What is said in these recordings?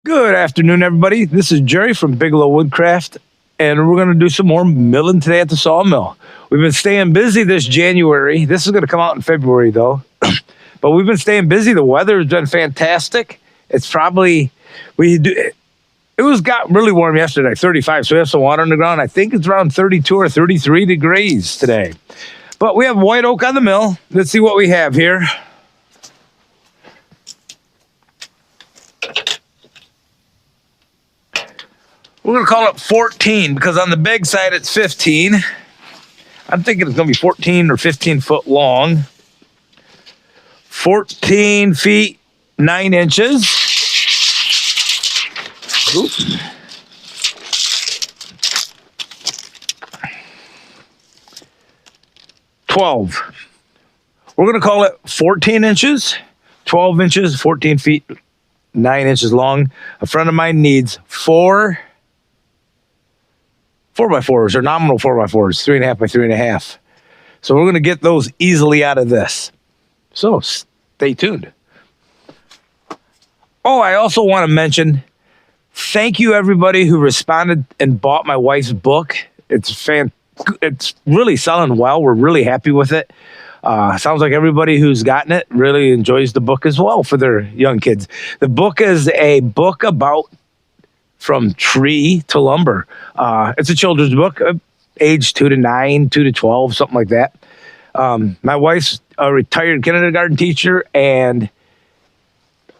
Good afternoon, everybody. This is Jerry from Bigelow Woodcraft, and we're going to do some more milling today at the sawmill. We've been staying busy this January. This is going to come out in February, though. But we've been staying busy. The weather has been fantastic. It's probably got really warm yesterday, 35. So we have some water on the ground. I think it's around 32 or 33 degrees today. But we have white oak on the mill. Let's see what we have here. We're going to call it 14 because on the big side it's 15. I'm thinking it's going to be 14 or 15 foot long. 14 feet, 9 inches. Oops. We're going to call it 14 inches, 12 inches, 14 feet, 9 inches long. A friend of mine needs 4 4x4s or nominal 4x4s, 3.5 by 3.5. So we're going to get those easily out of this. So stay tuned. Oh, I also want to mention, thank you everybody who responded and bought my wife's book. It's really selling well. We're really happy with it. Sounds like everybody who's gotten it really enjoys the book as well for their young kids. The book is a book about from tree to lumber. It's a children's book, age 2 to 9, 2 to 12, something like that. My wife's a retired kindergarten teacher, and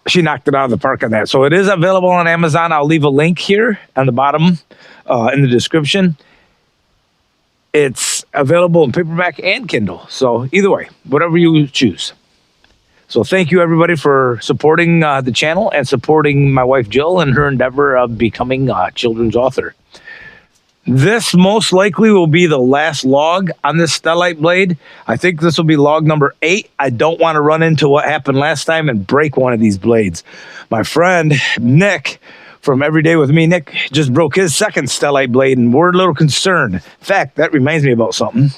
she knocked it out of the park on that. So it is available on Amazon. I'll leave a link here on the bottom in the description. It's available in paperback and Kindle. So either way, whatever you choose. So thank you, everybody, for supporting the channel and supporting my wife, Jill, in her endeavor of becoming a children's author. This most likely will be the last log on this stellite blade. I think this will be log number 8. I don't want to run into what happened last time and break one of these blades. My friend, Nick, from Everyday With Me, Nick, just broke his second stellite blade, and we're a little concerned. In fact, that reminds me about something.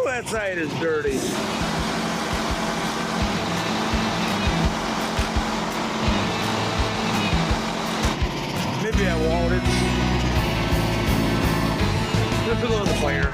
That side is dirty. Maybe I won't. It's just a little fire.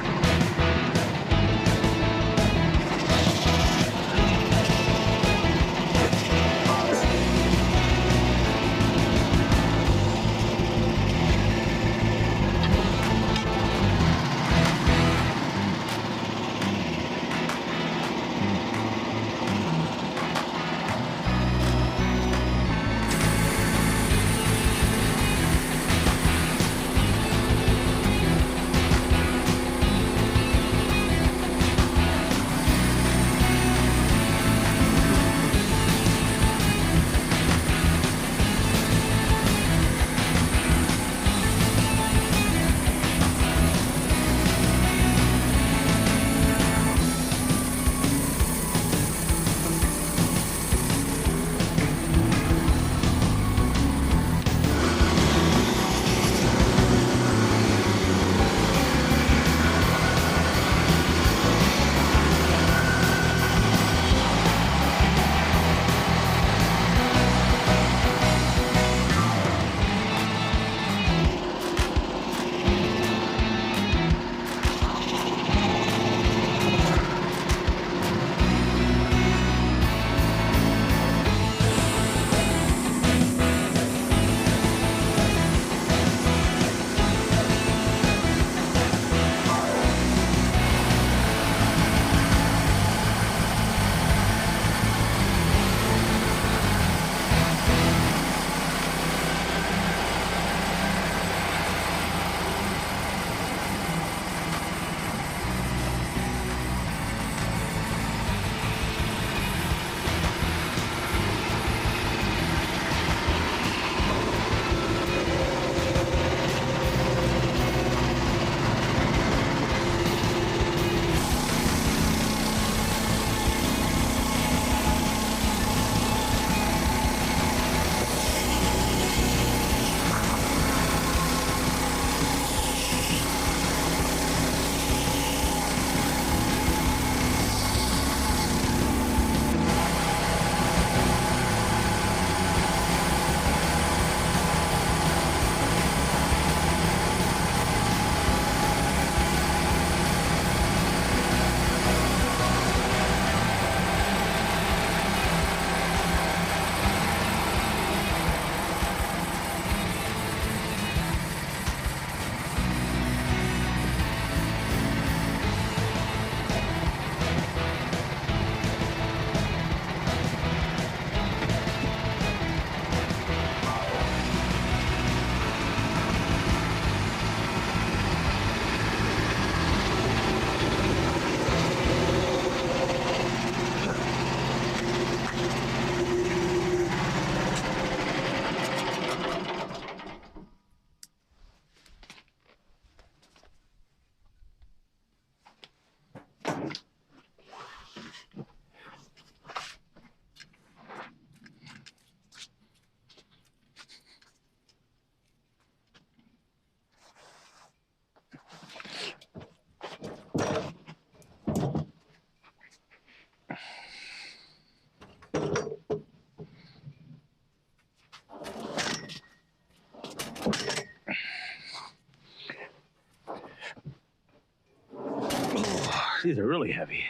These are really heavy.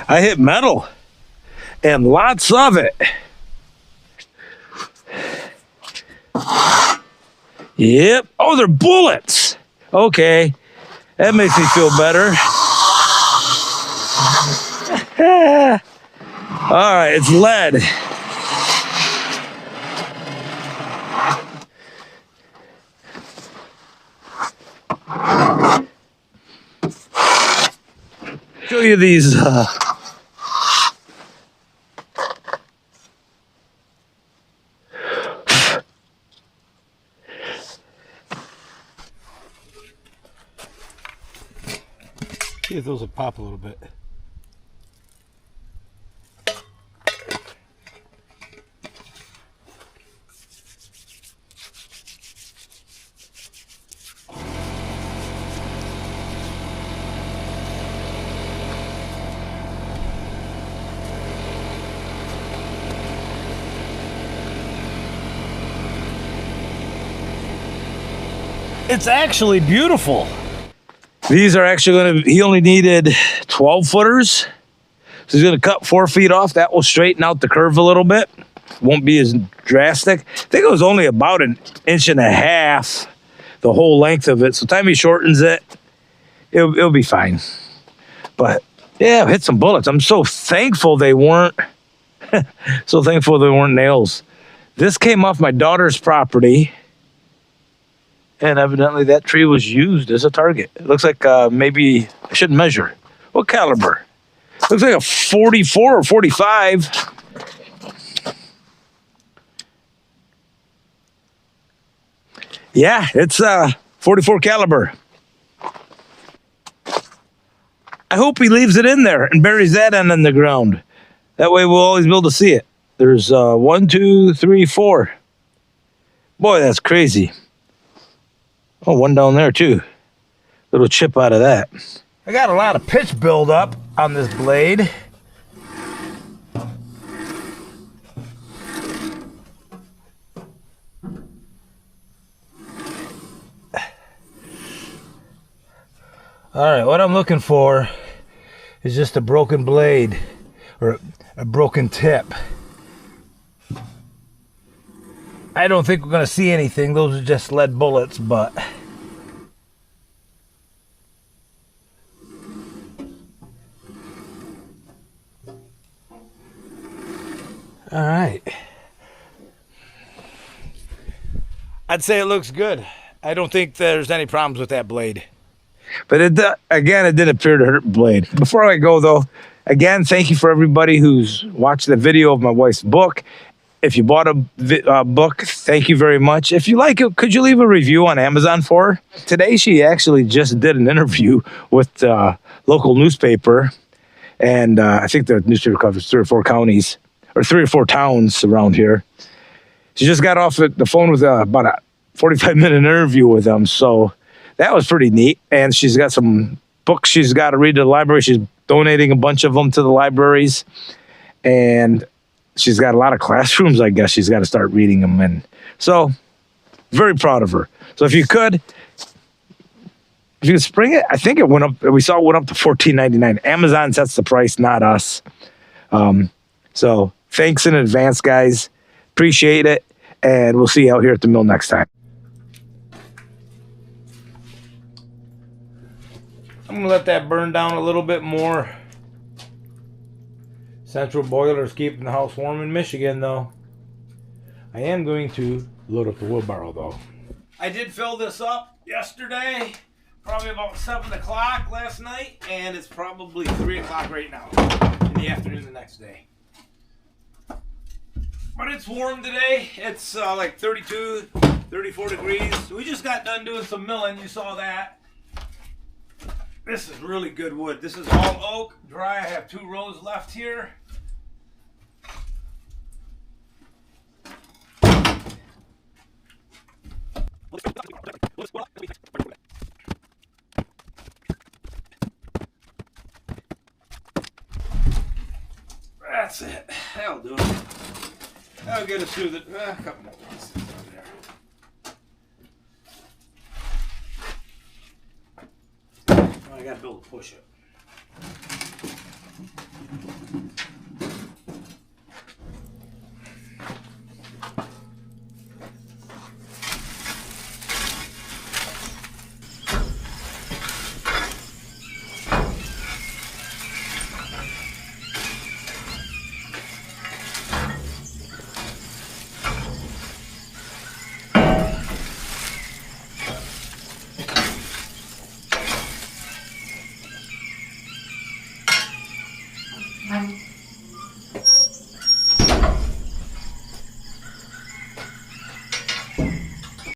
I hit metal, and lots of it. Yep. Oh, they're bullets. Okay. That makes me feel better. All right, it's lead. Show you these. See if those will pop a little bit. It's actually beautiful. These are actually going to, he only needed 12 footers. So he's going to cut 4 feet off. That will straighten out the curve a little bit. Won't be as drastic. I think it was only about 1.5 inches, the whole length of it. So time he shortens it, it'll be fine. But yeah, I've hit some bullets. I'm so thankful they weren't, nails. This came off my daughter's property. And evidently that tree was used as a target. It looks like maybe, I shouldn't measure. What caliber? Looks like a 44 or 45. Yeah, it's 44 caliber. I hope he leaves it in there and buries that end in the ground. That way we'll always be able to see it. There's 1, 2, 3, 4. Boy, that's crazy. Oh, one down there too. Little chip out of that. I got a lot of pitch buildup on this blade. All right, what I'm looking for is just a broken blade or a broken tip. I don't think we're going to see anything. Those are just lead bullets, but all right. I'd say it looks good. I don't think there's any problems with that blade. But it didn't appear to hurt the blade. Before I go, though, again, thank you for everybody who's watched the video of my wife's book. If you bought a book, thank you very much. If you like it, could you leave a review on Amazon for her? Today, she actually just did an interview with the local newspaper. And I think the newspaper covers 3 or 4 counties or 3 or 4 towns around here. She just got off the phone with about a 45-minute interview with them. So that was pretty neat. And she's got some books she's got to read to the library. She's donating a bunch of them to the libraries. And she's got a lot of classrooms, I guess. She's got to start reading them. And so, very proud of her. So if you could spring it, I think it went up. We saw it went up to $14.99. Amazon sets the price, not us. So thanks in advance, guys. Appreciate it. And we'll see you out here at the mill next time. I'm going to let that burn down a little bit more. Central boiler's keeping the house warm in Michigan, though. I am going to load up the wheelbarrow, though. I did fill this up yesterday, probably about 7 o'clock last night, and it's probably 3 o'clock right now in the afternoon the next day. But it's warm today. It's like 32, 34 degrees. We just got done doing some milling. You saw that. This is really good wood. This is all oak, dry. I have 2 rows left here. I'll get us through the a couple more pieces on there. I gotta build a push-up.